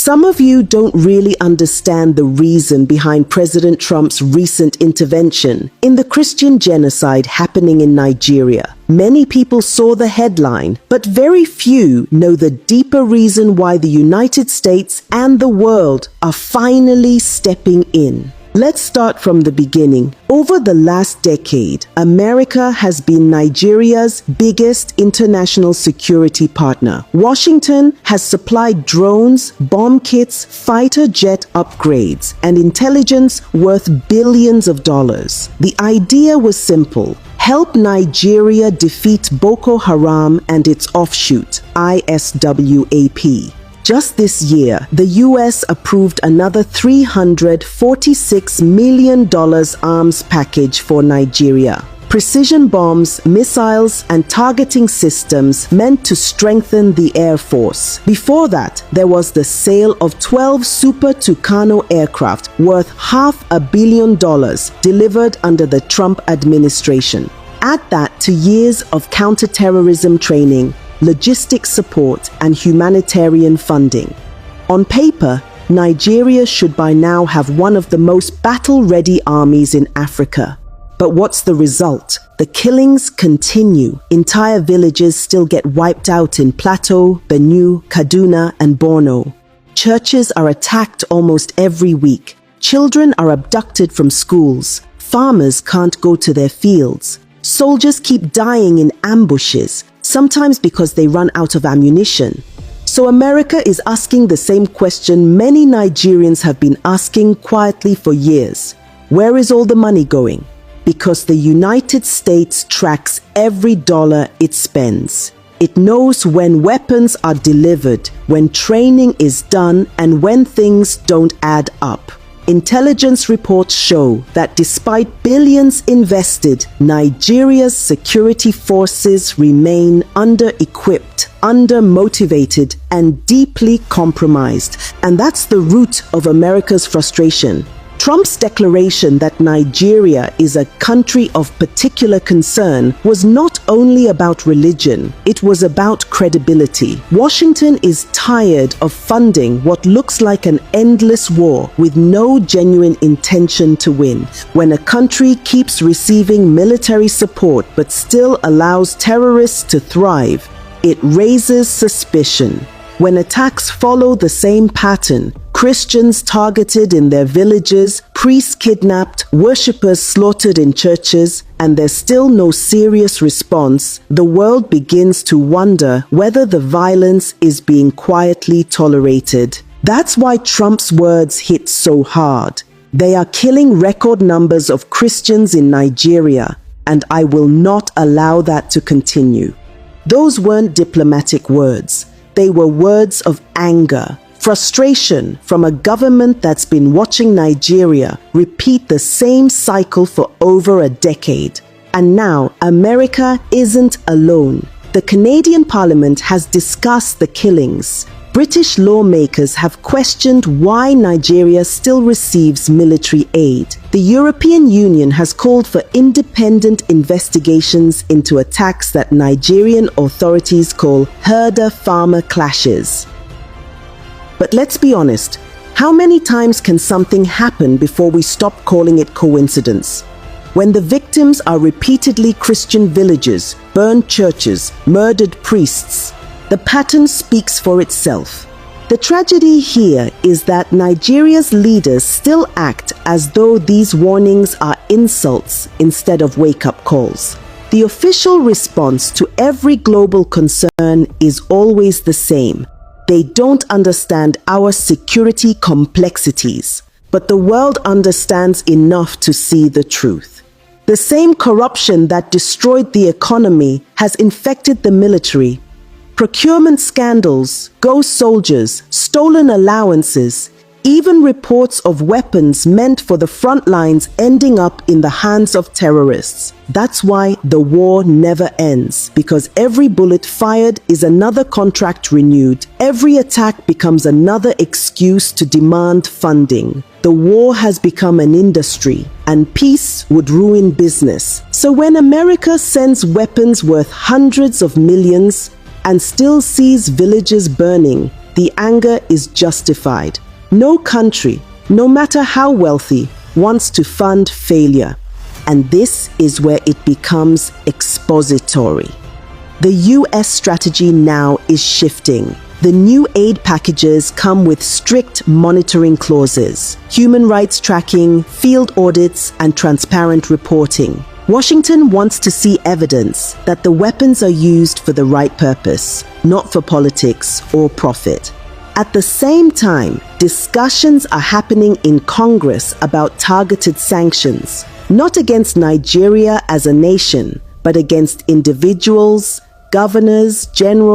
Some of you don't really understand the reason behind President Trump's recent intervention in the Christian genocide happening in Nigeria. Many people saw the headline, but very few know the deeper reason why the United States and the world are finally stepping in. Let's start from the beginning. Over the last decade, America has been Nigeria's biggest international security partner. Washington has supplied drones, bomb kits, fighter jet upgrades, and intelligence worth billions of dollars. The idea was simple: help Nigeria defeat Boko Haram and its offshoot, ISWAP. Just this year, the US approved another $346 million arms package for Nigeria. Precision bombs, missiles, and targeting systems meant to strengthen the Air Force. Before that, there was the sale of 12 Super Tucano aircraft worth $500 million delivered under the Trump administration. Add that to years of counterterrorism training, logistics support, and humanitarian funding. On paper, Nigeria should by now have one of the most battle-ready armies in Africa. But what's the result? The killings continue. Entire villages still get wiped out in Plateau, Benue, Kaduna, and Borno. Churches are attacked almost every week. Children are abducted from schools. Farmers can't go to their fields. Soldiers keep dying in ambushes, sometimes because they run out of ammunition. So America is asking the same question many Nigerians have been asking quietly for years. Where is all the money going? Because the United States tracks every dollar it spends. It knows when weapons are delivered, when training is done, and when things don't add up. Intelligence reports show that despite billions invested, Nigeria's security forces remain under-equipped, under-motivated, and deeply compromised. And that's the root of America's frustration. Trump's declaration that Nigeria is a country of particular concern was not only about religion, it was about credibility. Washington is tired of funding what looks like an endless war with no genuine intention to win. When a country keeps receiving military support but still allows terrorists to thrive, it raises suspicion. When attacks follow the same pattern, Christians targeted in their villages, priests kidnapped, worshippers slaughtered in churches, and there's still no serious response, the world begins to wonder whether the violence is being quietly tolerated. That's why Trump's words hit so hard. They are killing record numbers of Christians in Nigeria, and I will not allow that to continue. Those weren't diplomatic words. They were words of anger, frustration from a government that's been watching Nigeria repeat the same cycle for over a decade. And now, America isn't alone. The Canadian Parliament has discussed the killings. British lawmakers have questioned why Nigeria still receives military aid. The European Union has called for independent investigations into attacks that Nigerian authorities call herder-farmer clashes. But let's be honest, how many times can something happen before we stop calling it coincidence? When the victims are repeatedly Christian villages, burned churches, murdered priests, the pattern speaks for itself. The tragedy here is that Nigeria's leaders still act as though these warnings are insults instead of wake-up calls. The official response to every global concern is always the same. They don't understand our security complexities, but the world understands enough to see the truth. The same corruption that destroyed the economy has infected the military. Procurement scandals, ghost soldiers, stolen allowances, even reports of weapons meant for the front lines ending up in the hands of terrorists. That's why the war never ends, because every bullet fired is another contract renewed. Every attack becomes another excuse to demand funding. The war has become an industry, and peace would ruin business. So when America sends weapons worth hundreds of millions and still sees villages burning, The anger is justified. No country, no matter how wealthy, wants to fund failure. And this is where it becomes expository. The US strategy now is shifting. The new aid packages come with strict monitoring clauses, human rights tracking, field audits, and transparent reporting. Washington wants to see evidence that the weapons are used for the right purpose, not for politics or profit. At the same time, discussions are happening in Congress about targeted sanctions, not against Nigeria as a nation, but against individuals, governors, generals,